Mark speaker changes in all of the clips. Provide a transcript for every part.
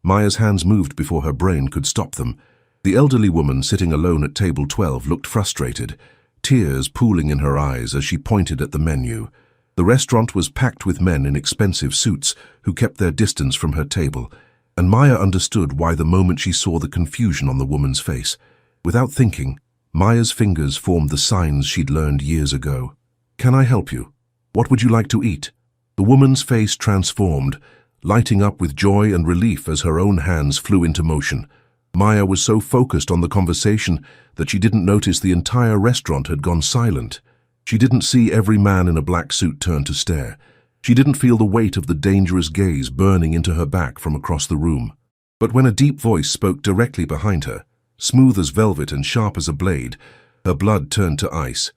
Speaker 1: Maya's hands moved before her brain could stop them. The elderly woman sitting alone at table 12 looked frustrated, tears pooling in her eyes as she pointed at the menu. The restaurant was packed with men in expensive suits who kept their distance from her table, and Maya understood why the moment she saw the confusion on the woman's face. Without thinking, Maya's fingers formed the signs she'd learned years ago. "Can I help you? What would you like to eat?" The woman's face transformed, lighting up with joy and relief as her own hands flew into motion. Maya was so focused on the conversation that she didn't notice the entire restaurant had gone silent. She didn't see every man in a black suit turn to stare. She didn't feel the weight of the dangerous gaze burning into her back from across the room. But when a deep voice spoke directly behind her, smooth as velvet and sharp as a blade, her blood turned to ice.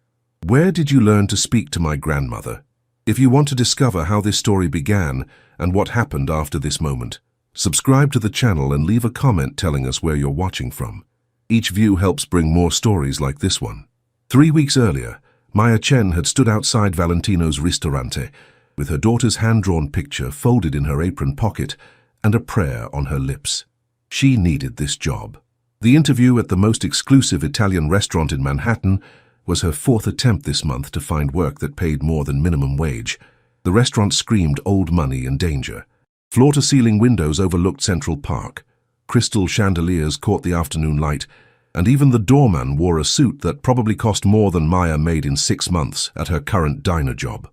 Speaker 1: "Where did you learn to speak to my grandmother?" If you want to discover how this story began and what happened after this moment, subscribe to the channel and leave a comment telling us where you're watching from. Each view helps bring more stories like this one. 3 weeks earlier, Maya Chen had stood outside Valentino's ristorante with her daughter's hand-drawn picture folded in her apron pocket and a prayer on her lips. She needed this job. The interview at the most exclusive Italian restaurant in Manhattan was her 4th attempt this month to find work that paid more than minimum wage. The restaurant screamed old money and danger. Floor-to-ceiling windows overlooked Central Park. Crystal chandeliers caught the afternoon light, and even the doorman wore a suit that probably cost more than Maya made in 6 months at her current diner job.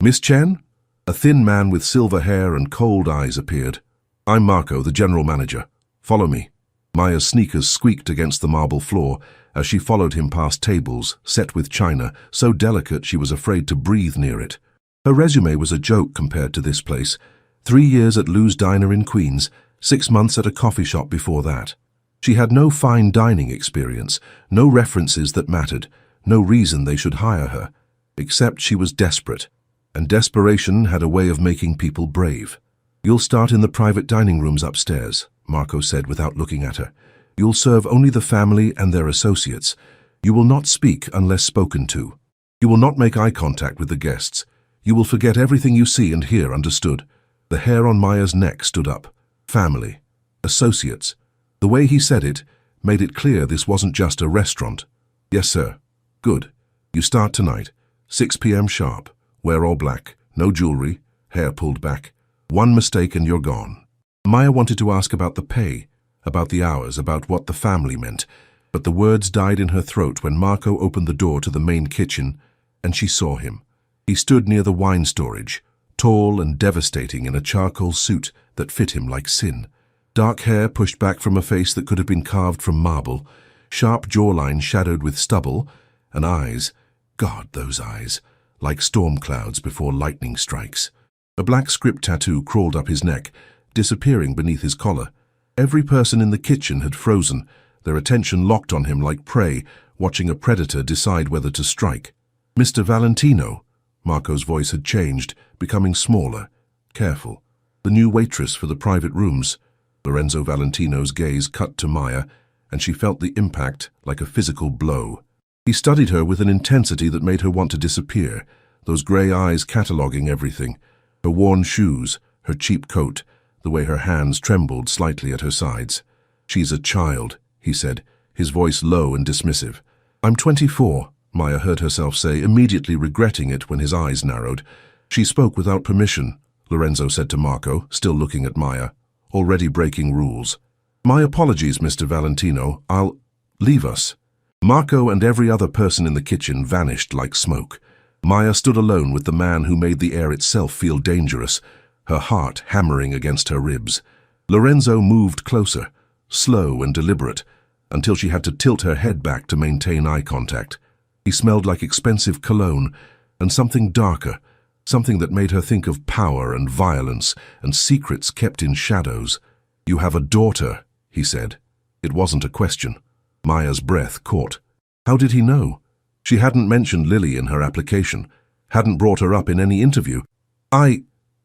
Speaker 1: "Miss Chen?" A thin man with silver hair and cold eyes appeared. "I'm Marco, the general manager. Follow me." Maya's sneakers squeaked against the marble floor as she followed him past tables set with china, so delicate she was afraid to breathe near it. Her resume was a joke compared to this place. 3 years at Lou's Diner in Queens, 6 months at a coffee shop before that. She had no fine dining experience, no references that mattered, no reason they should hire her, except she was desperate, and desperation had a way of making people brave. "You'll start in the private dining rooms upstairs," Marco said without looking at her. "You'll serve only the family and their associates. You will not speak unless spoken to. You will not make eye contact with the guests. You will forget everything you see and hear, understood?" The hair on Maya's neck stood up. Family. Associates. The way he said it made it clear this wasn't just a restaurant. "Yes, sir." "Good. You start tonight, 6 p.m. sharp. Wear all black, no jewelry, hair pulled back. One mistake and you're gone." Maya wanted to ask about the pay, about the hours, about what the family meant, but the words died in her throat when Marco opened the door to the main kitchen, and she saw him. He stood near the wine storage, tall and devastating in a charcoal suit that fit him like sin. Dark hair pushed back from a face that could have been carved from marble, sharp jawline shadowed with stubble, and eyes, God, those eyes, like storm clouds before lightning strikes. A black script tattoo crawled up his neck, disappearing beneath his collar. Every person in the kitchen had frozen, their attention locked on him like prey, watching a predator decide whether to strike. "Mr. Valentino." Marco's voice had changed, becoming smaller, careful. "The new waitress for the private rooms." Lorenzo Valentino's gaze cut to Maya, and she felt the impact like a physical blow. He studied her with an intensity that made her want to disappear, those grey eyes cataloguing everything. Her worn shoes, her cheap coat, the way her hands trembled slightly at her sides. "She's a child," he said, his voice low and dismissive. "I'm 24, Maya heard herself say, immediately regretting it when his eyes narrowed. "She spoke without permission," Lorenzo said to Marco, still looking at Maya, already breaking rules. "My apologies, Mr. Valentino. I'll leave us." Marco and every other person in the kitchen vanished like smoke. Maya stood alone with the man who made the air itself feel dangerous, her heart hammering against her ribs. Lorenzo moved closer, slow and deliberate, until she had to tilt her head back to maintain eye contact. He smelled like expensive cologne, and something darker, something that made her think of power and violence and secrets kept in shadows. "You have a daughter," he said. It wasn't a question. Maya's breath caught. How did he know? She hadn't mentioned Lily in her application, hadn't brought her up in any interview.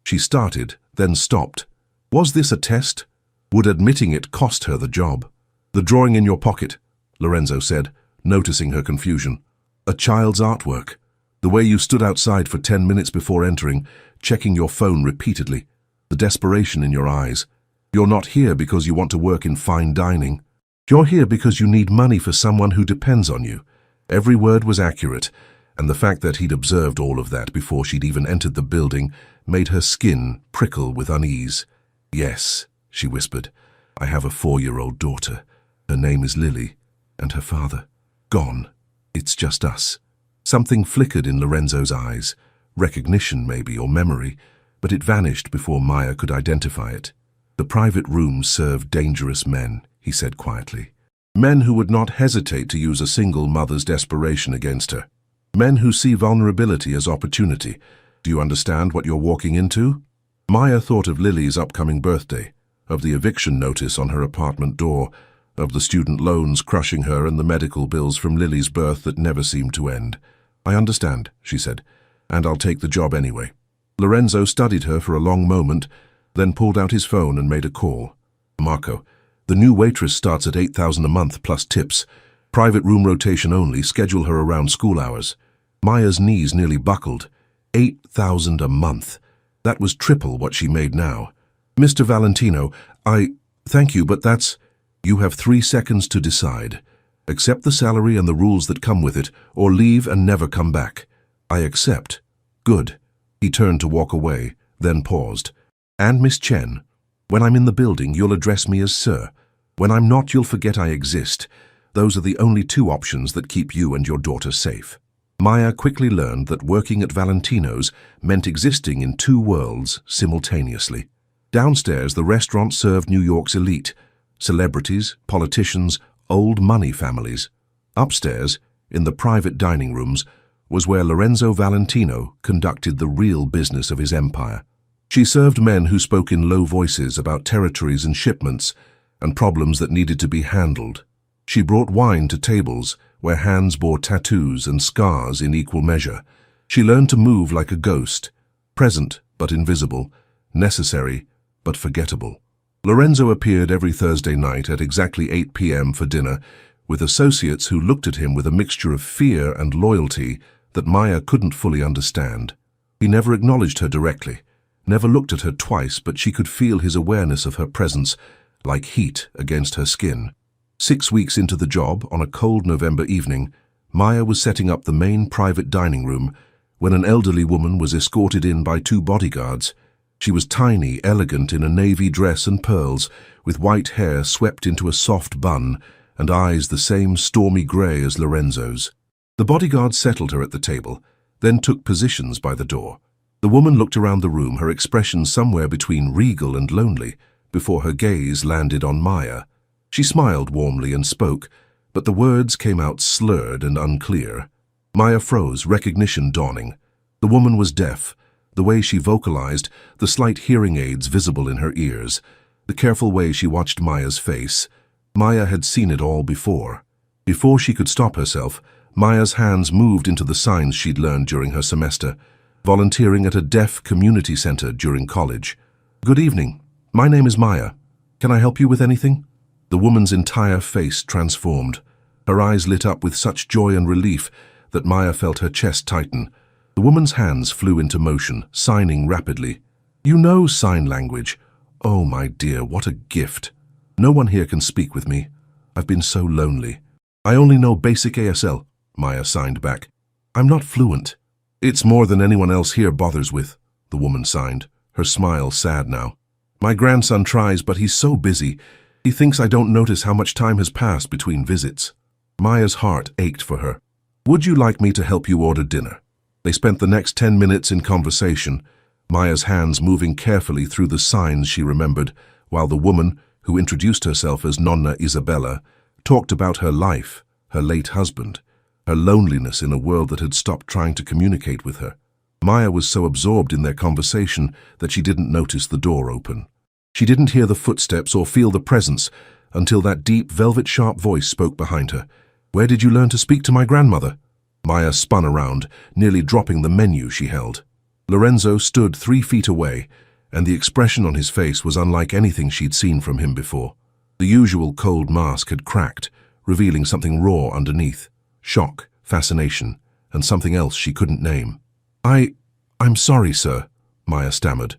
Speaker 1: She started, then stopped. Was this a test? Would admitting it cost her the job? "The drawing in your pocket," Lorenzo said, noticing her confusion. "A child's artwork. The way you stood outside for 10 minutes before entering, checking your phone repeatedly. The desperation in your eyes. You're not here because you want to work in fine dining. You're here because you need money for someone who depends on you. Every word was accurate, and the fact that he'd observed all of that before she'd even entered the building made her skin prickle with unease. Yes, she whispered. I have a 4-year-old daughter. Her name is Lily, and her father. Gone. It's just us. Something flickered in Lorenzo's eyes. Recognition, maybe, or memory, but it vanished before Maya could identify it. The private rooms served dangerous men, he said quietly. Men who would not hesitate to use a single mother's desperation against her. Men who see vulnerability as opportunity. Do you understand what you're walking into? Maya thought of Lily's upcoming birthday, of the eviction notice on her apartment door, of the student loans crushing her and the medical bills from Lily's birth that never seemed to end. I understand, she said, and I'll take the job anyway. Lorenzo studied her for a long moment, then pulled out his phone and made a call. Marco, the new waitress starts at $8,000 a month plus tips. Private room rotation only, schedule her around school hours. Maya's knees nearly buckled. $8,000 a month. That was triple what she made now. Mr. Valentino, thank you, but that's... You have 3 seconds to decide. Accept the salary and the rules that come with it, or leave and never come back. I accept. Good. He turned to walk away, then paused. And Miss Chen, when I'm in the building, you'll address me as Sir. When I'm not, you'll forget I exist. Those are the only 2 options that keep you and your daughter safe. Maya quickly learned that working at Valentino's meant existing in 2 worlds simultaneously. Downstairs, the restaurant served New York's elite, celebrities, politicians, old money families. Upstairs, in the private dining rooms, was where Lorenzo Valentino conducted the real business of his empire. She served men who spoke in low voices about territories and shipments and problems that needed to be handled. She brought wine to tables where hands bore tattoos and scars in equal measure. She learned to move like a ghost, present but invisible, necessary but forgettable. Lorenzo appeared every Thursday night at exactly 8 p.m. for dinner, with associates who looked at him with a mixture of fear and loyalty that Maya couldn't fully understand. He never acknowledged her directly, never looked at her twice, but she could feel his awareness of her presence, like heat against her skin. 6 weeks into the job, on a cold November evening, Maya was setting up the main private dining room when an elderly woman was escorted in by 2 bodyguards. She was tiny, elegant in a navy dress and pearls, with white hair swept into a soft bun and eyes the same stormy grey as Lorenzo's. The bodyguards settled her at the table, then took positions by the door. The woman looked around the room, her expression somewhere between regal and lonely, before her gaze landed on Maya. She smiled warmly and spoke, but the words came out slurred and unclear. Maya froze, recognition dawning. The woman was deaf. The way she vocalized, the slight hearing aids visible in her ears, the careful way she watched Maya's face. Maya had seen it all before. Before she could stop herself, Maya's hands moved into the signs she'd learned during her semester, volunteering at a deaf community center during college. Good evening. My name is Maya. Can I help you with anything? The woman's entire face transformed. Her eyes lit up with such joy and relief that Maya felt her chest tighten. The woman's hands flew into motion, signing rapidly. You know sign language. Oh, my dear, what a gift. No one here can speak with me. I've been so lonely. I only know basic ASL, Maya signed back. I'm not fluent. It's more than anyone else here bothers with, the woman signed, her smile sad now. My grandson tries, but he's so busy. He thinks I don't notice how much time has passed between visits. Maya's heart ached for her. Would you like me to help you order dinner? They spent the next 10 minutes in conversation, Maya's hands moving carefully through the signs she remembered, while the woman, who introduced herself as Nonna Isabella, talked about her life, her late husband, her loneliness in a world that had stopped trying to communicate with her. Maya was so absorbed in their conversation that she didn't notice the door open. She didn't hear the footsteps or feel the presence until that deep, velvet-sharp voice spoke behind her. Where did you learn to speak to my grandmother? Maya spun around, nearly dropping the menu she held. Lorenzo stood 3 feet away, and the expression on his face was unlike anything she'd seen from him before. The usual cold mask had cracked, revealing something raw underneath. Shock, fascination, and something else she couldn't name. I'm sorry, sir, Maya stammered.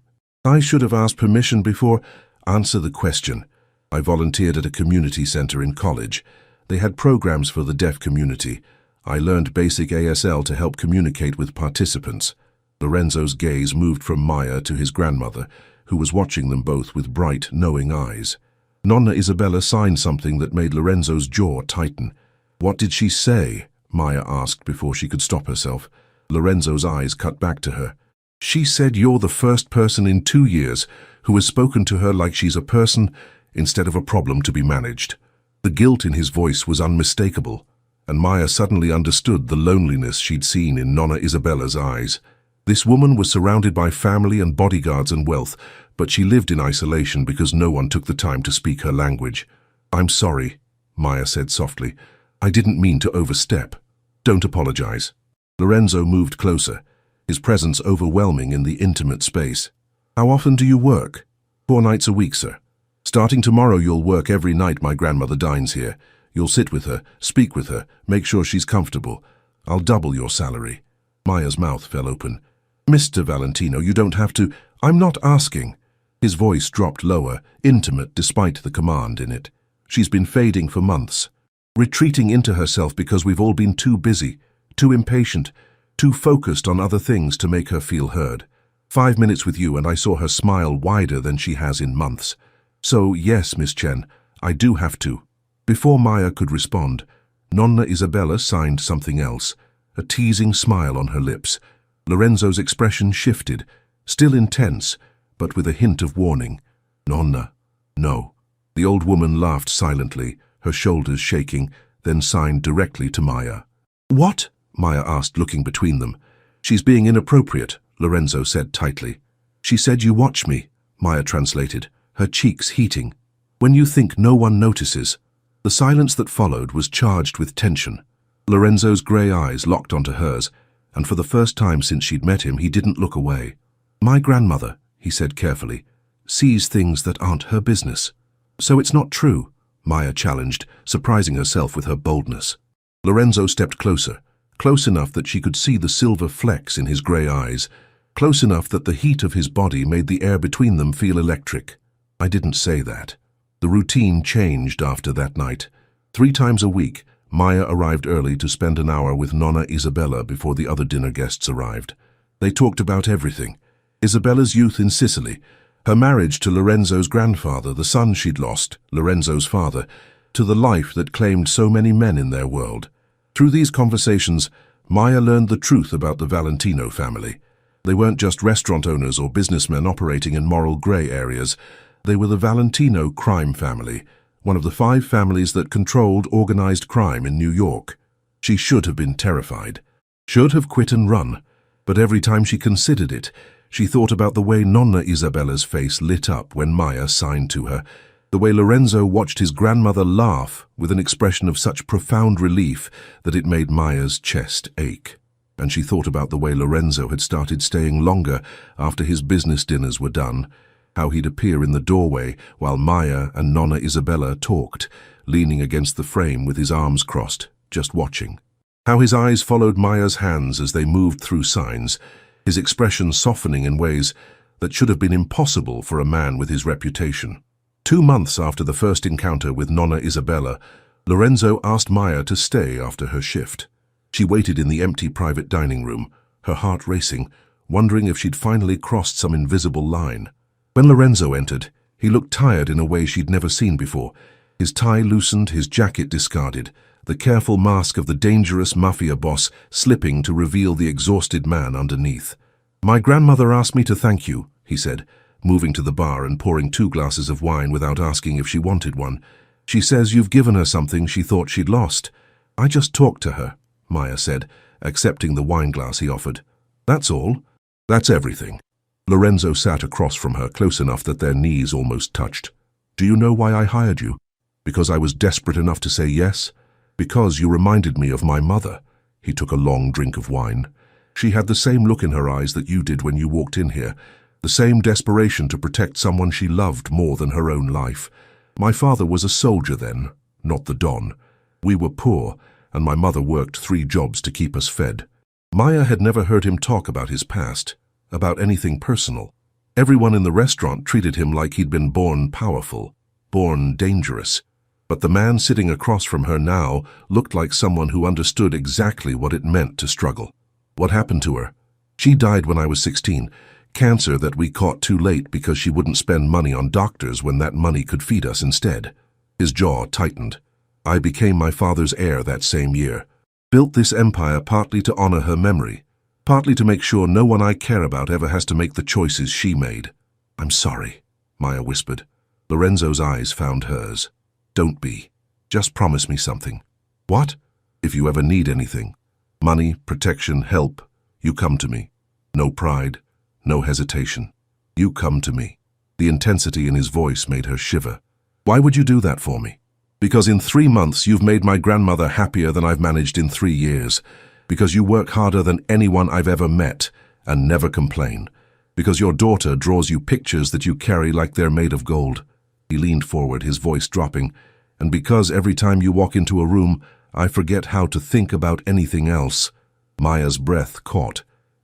Speaker 1: I should have asked permission before. Answer the question. I volunteered at a community center in college. They had programs for the deaf community. I learned basic ASL to help communicate with participants. Lorenzo's gaze moved from Maya to his grandmother, who was watching them both with bright, knowing eyes. Nonna Isabella signed something that made Lorenzo's jaw tighten. What did she say? Maya asked before she could stop herself. Lorenzo's eyes cut back to her. She said you're the first person in 2 years who has spoken to her like she's a person instead of a problem to be managed. The guilt in his voice was unmistakable, and Maya suddenly understood the loneliness she'd seen in Nonna Isabella's eyes. This woman was surrounded by family and bodyguards and wealth, but she lived in isolation because no one took the time to speak her language. I'm sorry, Maya said softly. I didn't mean to overstep. Don't apologize. Lorenzo moved closer, his presence overwhelming in the intimate space. How often do you work? 4 nights a week, sir. Starting tomorrow, you'll work every night my grandmother dines here. You'll sit with her, speak with her, make sure she's comfortable. I'll double your salary. Maya's mouth fell open. Mr. Valentino, you don't have to. I'm not asking. His voice dropped lower, intimate despite the command in it. She's been fading for months, retreating into herself because we've all been too busy, too impatient, too focused on other things to make her feel heard. 5 minutes with you and I saw her smile wider than she has in months. So, yes, Miss Chen, I do have to. Before Maya could respond, Nonna Isabella signed something else, a teasing smile on her lips. Lorenzo's expression shifted, still intense, but with a hint of warning. Nonna. No. The old woman laughed silently, her shoulders shaking, then signed directly to Maya. What? Maya asked, looking between them. She's being inappropriate, Lorenzo said tightly. She said you watch me, Maya translated, her cheeks heating. When you think no one notices. The silence that followed was charged with tension. Lorenzo's grey eyes locked onto hers, and for the first time since she'd met him, he didn't look away. My grandmother, he said carefully, sees things that aren't her business. So it's not true, Maya challenged, surprising herself with her boldness. Lorenzo stepped closer, close enough that she could see the silver flecks in his grey eyes, close enough that the heat of his body made the air between them feel electric. I didn't say that. The routine changed after that night. 3 times a week, Maya arrived early to spend an hour with Nonna Isabella before the other dinner guests arrived. They talked about everything. Isabella's youth in Sicily, her marriage to Lorenzo's grandfather, the son she'd lost, Lorenzo's father, to the life that claimed so many men in their world. Through these conversations, Maya learned the truth about the Valentino family. They weren't just restaurant owners or businessmen operating in moral grey areas. They were the Valentino crime family, one of the 5 families that controlled organized crime in New York. She should have been terrified, should have quit and run, but every time she considered it, she thought about the way Nonna Isabella's face lit up when Maya signed to her, the way Lorenzo watched his grandmother laugh with an expression of such profound relief that it made Maya's chest ache. And she thought about the way Lorenzo had started staying longer after his business dinners were done, how he'd appear in the doorway while Maya and Nonna Isabella talked, leaning against the frame with his arms crossed, just watching. How his eyes followed Maya's hands as they moved through signs, his expression softening in ways that should have been impossible for a man with his reputation. 2 months after the first encounter with Nonna Isabella, Lorenzo asked Maya to stay after her shift. She waited in the empty private dining room, her heart racing, wondering if she'd finally crossed some invisible line. When Lorenzo entered, he looked tired in a way she'd never seen before. His tie loosened, his jacket discarded, the careful mask of the dangerous Mafia boss slipping to reveal the exhausted man underneath. My grandmother asked me to thank you, he said, moving to the bar and pouring 2 glasses of wine without asking if she wanted one. She says you've given her something she thought she'd lost. I just talked to her, Maya said, accepting the wine glass he offered. That's all. That's everything. Lorenzo sat across from her, close enough that their knees almost touched. Do you know why I hired you? Because I was desperate enough to say yes? Because you reminded me of my mother. He took a long drink of wine. She had the same look in her eyes that you did when you walked in here, the same desperation to protect someone she loved more than her own life. My father was a soldier then, not the Don. We were poor, and my mother worked 3 jobs to keep us fed. Maya had never heard him talk about his past, about anything personal. Everyone in the restaurant treated him like he'd been born powerful, born dangerous. But the man sitting across from her now looked like someone who understood exactly what it meant to struggle. What happened to her? She died when I was 16. Cancer that we caught too late because she wouldn't spend money on doctors when that money could feed us instead. His jaw tightened. I became my father's heir that same year. Built this empire partly to honor her memory, partly to make sure no one I care about ever has to make the choices she made. I'm sorry, Maya whispered. Lorenzo's eyes found hers. Don't be. Just promise me something. What? If you ever need anything. Money, protection, help, you come to me. No pride, no hesitation. You come to me. The intensity in his voice made her shiver. Why would you do that for me? Because in 3 months you've made my grandmother happier than I've managed in 3 years. Because you work harder than anyone I've ever met and never complain. Because your daughter draws you pictures that you carry like they're made of gold. He leaned forward, his voice dropping. And because every time you walk into a room, I forget how to think about anything else. Maya's breath caught.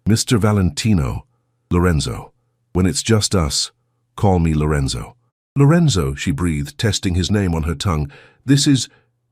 Speaker 1: Mr. Valentino. Lorenzo. When it's just us, call me Lorenzo. Lorenzo, she breathed, testing his name on her tongue.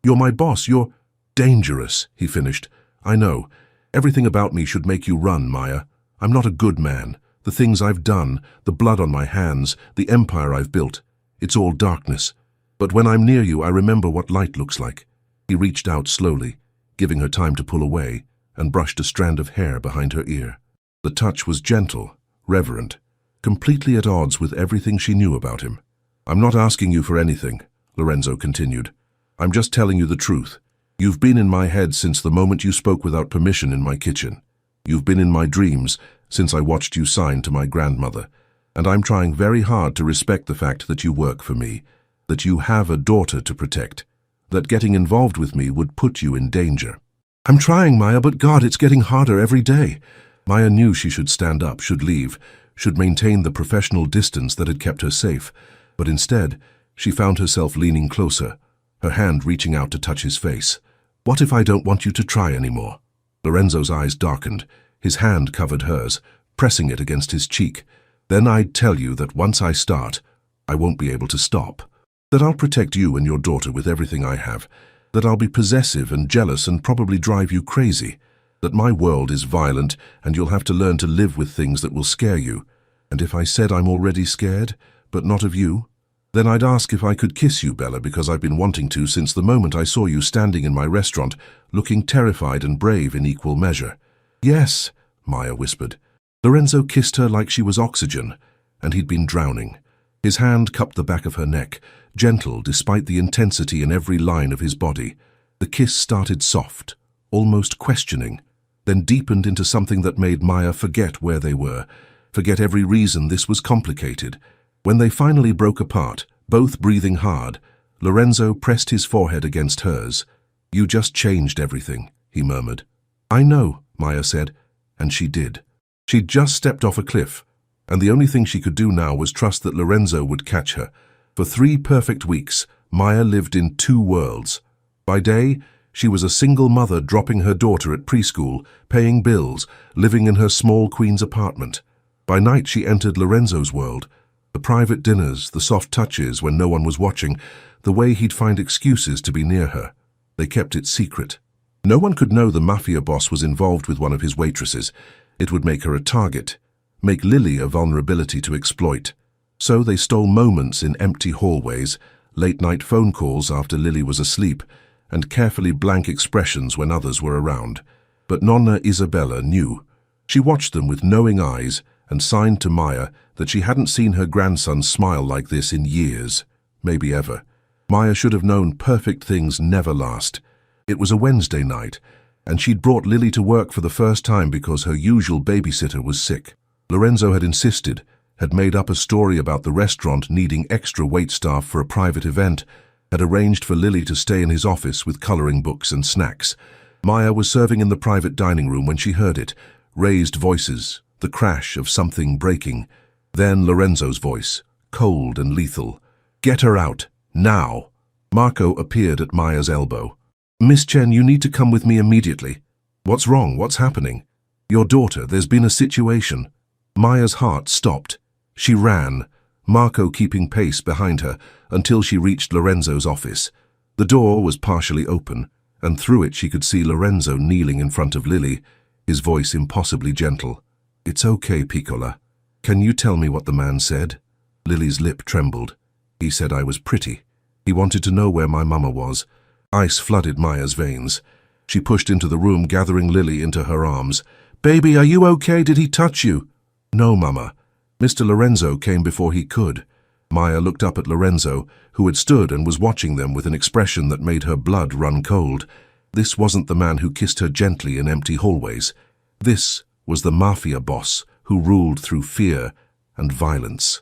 Speaker 1: You're my boss, you're dangerous, he finished. I know. Everything about me should make you run, Maya. I'm not a good man. The things I've done, the blood on my hands, the empire I've built, it's all darkness. But when I'm near you, I remember what light looks like. He reached out slowly, giving her time to pull away, and brushed a strand of hair behind her ear. The touch was gentle, reverent, completely at odds with everything she knew about him. I'm not asking you for anything, Lorenzo continued. I'm just telling you the truth. You've been in my head since the moment you spoke without permission in my kitchen. You've been in my dreams since I watched you sign to my grandmother. And I'm trying very hard to respect the fact that you work for me, that you have a daughter to protect, that getting involved with me would put you in danger. I'm trying, Maya, but God, it's getting harder every day. Maya knew she should stand up, should leave, should maintain the professional distance that had kept her safe. But instead, she found herself leaning closer, her hand reaching out to touch his face. What if I don't want you to try anymore? Lorenzo's eyes darkened. His hand covered hers, pressing it against his cheek. Then I'd tell you that once I start, I won't be able to stop. That I'll protect you and your daughter with everything I have. That I'll be possessive and jealous and probably drive you crazy. That my world is violent and you'll have to learn to live with things that will scare you. And if I said I'm already scared, but not of you, then I'd ask if I could kiss you, Bella, because I've been wanting to since the moment I saw you standing in my restaurant, looking terrified and brave in equal measure. Yes, Maya whispered. Lorenzo kissed her like she was oxygen, and he'd been drowning. His hand cupped the back of her neck, gentle despite the intensity in every line of his body. The kiss started soft, almost questioning, then deepened into something that made Maya forget where they were, forget every reason this was complicated. When they finally broke apart, both breathing hard, Lorenzo pressed his forehead against hers. You just changed everything, he murmured. I know, Maya said, and she did. She'd just stepped off a cliff, and the only thing she could do now was trust that Lorenzo would catch her. For 3 perfect weeks, Maya lived in 2 worlds. By day, she was a single mother dropping her daughter at preschool, paying bills, living in her small Queens apartment. By night, she entered Lorenzo's world. The private dinners, the soft touches when no one was watching, the way he'd find excuses to be near her. They kept it secret. No one could know the Mafia boss was involved with one of his waitresses. It would make her a target, make Lily a vulnerability to exploit. So they stole moments in empty hallways, late-night phone calls after Lily was asleep, and carefully blank expressions when others were around. But Nonna Isabella knew. She watched them with knowing eyes and signed to Maya that she hadn't seen her grandson smile like this in years, maybe ever. Maya should have known perfect things never last. It was a Wednesday night, and she'd brought Lily to work for the first time because her usual babysitter was sick. Lorenzo had insisted, had made up a story about the restaurant needing extra waitstaff for a private event, had arranged for Lily to stay in his office with coloring books and snacks. Maya was serving in the private dining room when she heard it, raised voices, the crash of something breaking. Then Lorenzo's voice, cold and lethal. Get her out, now. Marco appeared at Maya's elbow. Miss Chen, you need to come with me immediately. What's wrong? What's happening? Your daughter, there's been a situation. Maya's heart stopped. She ran, Marco keeping pace behind her, until she reached Lorenzo's office. The door was partially open, and through it she could see Lorenzo kneeling in front of Lily, his voice impossibly gentle. "It's okay, Piccola. Can you tell me what the man said?" Lily's lip trembled. "He said I was pretty. He wanted to know where my mama was." Ice flooded Maya's veins. She pushed into the room, gathering Lily into her arms. "Baby, are you okay? Did he touch you?" "No, Mama. Mr. Lorenzo came before he could." Maya looked up at Lorenzo, who had stood and was watching them with an expression that made her blood run cold. This wasn't the man who kissed her gently in empty hallways. This was the Mafia boss who ruled through fear and violence.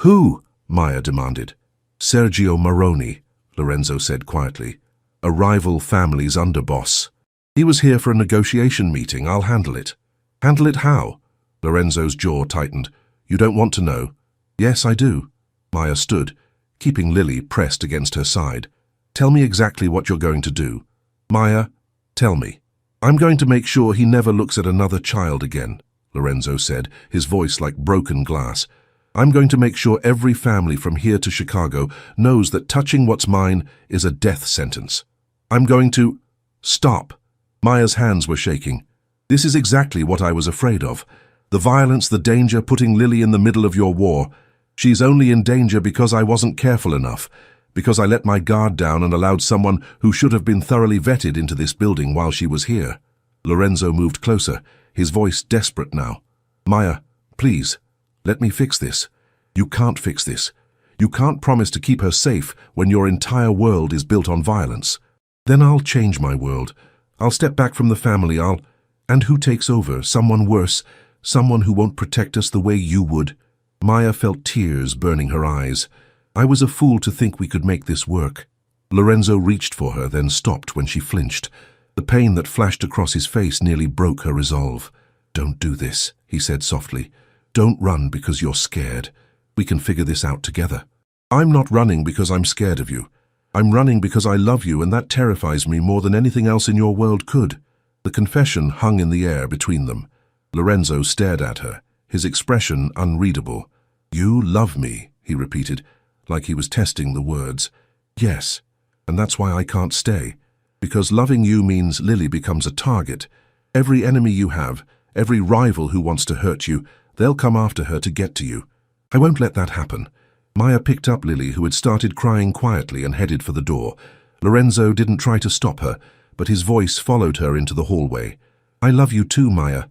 Speaker 1: "Who?" Maya demanded. "Sergio Maroni," Lorenzo said quietly. "A rival family's underboss. He was here for a negotiation meeting. I'll handle it." "Handle it how?" Lorenzo's jaw tightened. "You don't want to know?" "Yes, I do." Maya stood, keeping Lily pressed against her side. "Tell me exactly what you're going to do." "Maya, tell me." "I'm going to make sure he never looks at another child again," Lorenzo said, his voice like broken glass. "I'm going to make sure every family from here to Chicago knows that touching what's mine is a death sentence. I'm going to—" "Stop." Maya's hands were shaking. "This is exactly what I was afraid of. The violence, the danger, putting Lily in the middle of your war. She's only in danger because I wasn't careful enough, because I let my guard down and allowed someone who should have been thoroughly vetted into this building while she was here." Lorenzo moved closer, his voice desperate now. "Maya, please, let me fix this. You can't fix this. You can't promise to keep her safe when your entire world is built on violence. Then I'll change my world. I'll step back from the family, And who takes over? Someone worse? Someone who won't protect us the way you would?" Maya felt tears burning her eyes. "I was a fool to think we could make this work." Lorenzo reached for her, then stopped when she flinched. The pain that flashed across his face nearly broke her resolve. "Don't do this," he said softly. "Don't run because you're scared. We can figure this out together." "I'm not running because I'm scared of you. I'm running because I love you, and that terrifies me more than anything else in your world could." The confession hung in the air between them. Lorenzo stared at her, his expression unreadable. "You love me," he repeated, like he was testing the words. "Yes, and that's why I can't stay. Because loving you means Lily becomes a target. Every enemy you have, every rival who wants to hurt you, they'll come after her to get to you. I won't let that happen." Maya picked up Lily, who had started crying quietly, and headed for the door. Lorenzo didn't try to stop her, but his voice followed her into the hallway. "I love you too, Maya,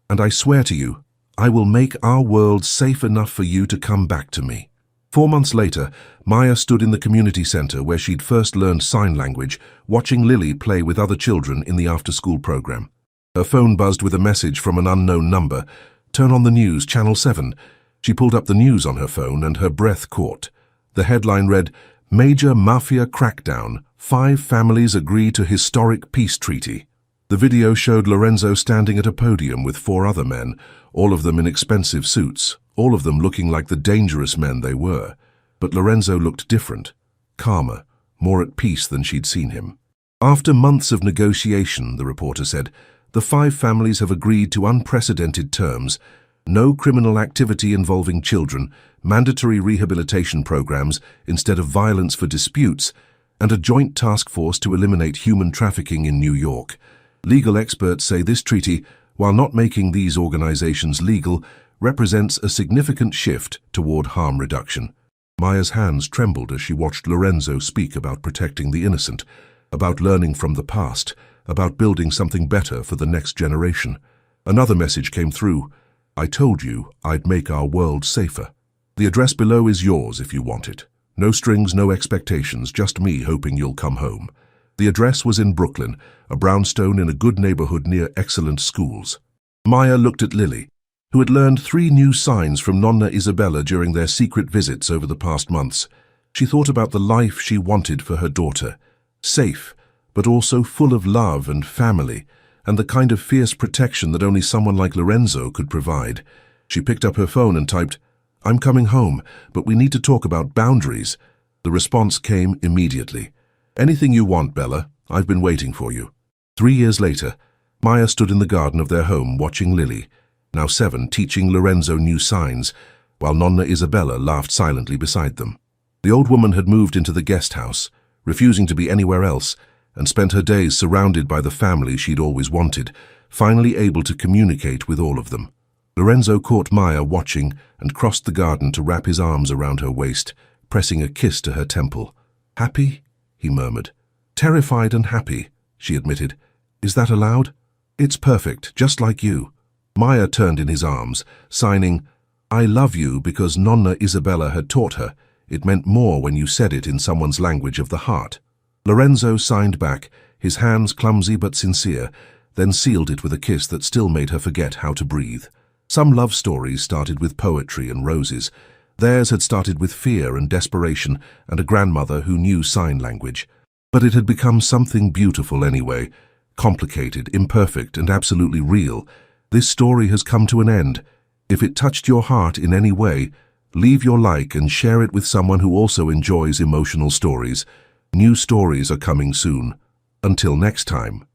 Speaker 1: and I swear to you, I will make our world safe enough for you to come back to me." 4 months later, Maya stood in the community center where she'd first learned sign language, watching Lily play with other children in the after-school program. Her phone buzzed with a message from an unknown number. "Turn on the news, Channel 7. She pulled up the news on her phone, and her breath caught. The headline read, "Major Mafia Crackdown. 5 families agree to historic peace treaty." The video showed Lorenzo standing at a podium with 4 other men, all of them in expensive suits, all of them looking like the dangerous men they were. But Lorenzo looked different, calmer, more at peace than she'd seen him. "After months of negotiation," the reporter said, "the 5 families have agreed to unprecedented terms: no criminal activity involving children, mandatory rehabilitation programs instead of violence for disputes, and a joint task force to eliminate human trafficking in New York. Legal experts say this treaty, while not making these organizations legal, represents a significant shift toward harm reduction." Maya's hands trembled as she watched Lorenzo speak about protecting the innocent, about learning from the past, about building something better for the next generation. Another message came through. "I told you I'd make our world safer. The address below is yours if you want it. No strings, no expectations, just me hoping you'll come home." The address was in Brooklyn, a brownstone in a good neighborhood near excellent schools. Maya looked at Lily, who had learned 3 new signs from Nonna Isabella during their secret visits over the past months. She thought about the life she wanted for her daughter, safe, but also full of love and family, and the kind of fierce protection that only someone like Lorenzo could provide. She picked up her phone and typed, "I'm coming home, but we need to talk about boundaries." The response came immediately. "Anything you want, Bella. I've been waiting for you." 3 years later, Maya stood in the garden of their home watching Lily, now 7, teaching Lorenzo new signs. while Nonna Isabella laughed silently beside them. The old woman had moved into the guest house, refusing to be anywhere else, and spent her days surrounded by the family she'd always wanted, finally able to communicate with all of them. Lorenzo caught Maya watching and crossed the garden to wrap his arms around her waist, pressing a kiss to her temple. "Happy?" he murmured. "Terrified and happy," she admitted. "Is that allowed?" "It's perfect, just like you." Maya turned in his arms, signing, "I love you," because Nonna Isabella had taught her. It meant more when you said it in someone's language of the heart. Lorenzo signed back, his hands clumsy but sincere, then sealed it with a kiss that still made her forget how to breathe. Some love stories started with poetry and roses. Theirs had started with fear and desperation and a grandmother who knew sign language. But it had become something beautiful anyway, complicated, imperfect, and absolutely real. This story has come to an end. If it touched your heart in any way, leave your like and share it with someone who also enjoys emotional stories. New stories are coming soon. Until next time.